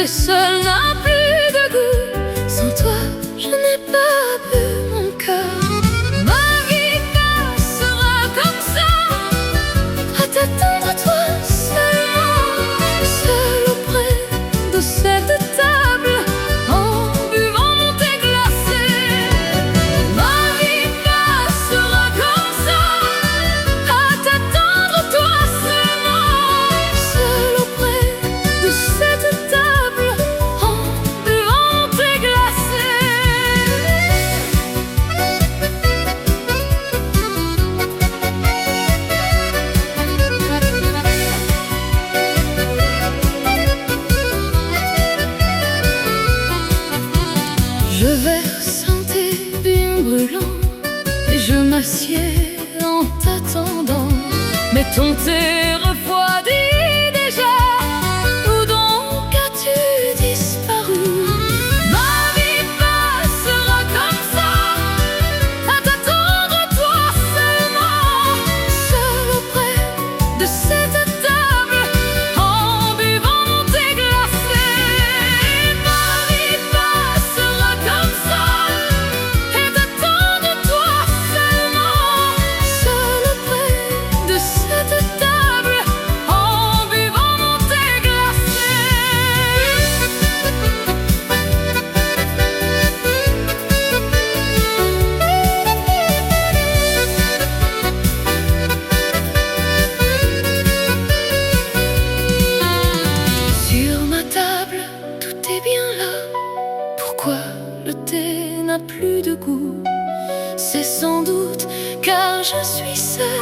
thé seul n'a plus de goût. Sans toi, je n'ai pas bu mon cœur. Ma vie passera comme ça, à t'attendre toi seulement, seul auprès de cette table, en buvant mon thé glacé. Ma vie passera comme ça, à t'attendre toi seulement, seul auprès de cette table, en buvant mon thé glacé. Je verse un thé bien brûlant et je m'assieds en t'attendant. Mais ton thé refroidit déjà. Où donc as-tu disparu? Ma vie passera comme ça, à t'attendre toi seulement, seul auprès de cette table, en buvant mon thé glacé. Ma vie passera comme ça, et t'attendre toi seulement, seul auprès de cette table, en buvant mon thé glacé. Sur ma table, tout est bien là. Pourquoi le thé n'a plus de goût? C'est sans doute car je suis seule.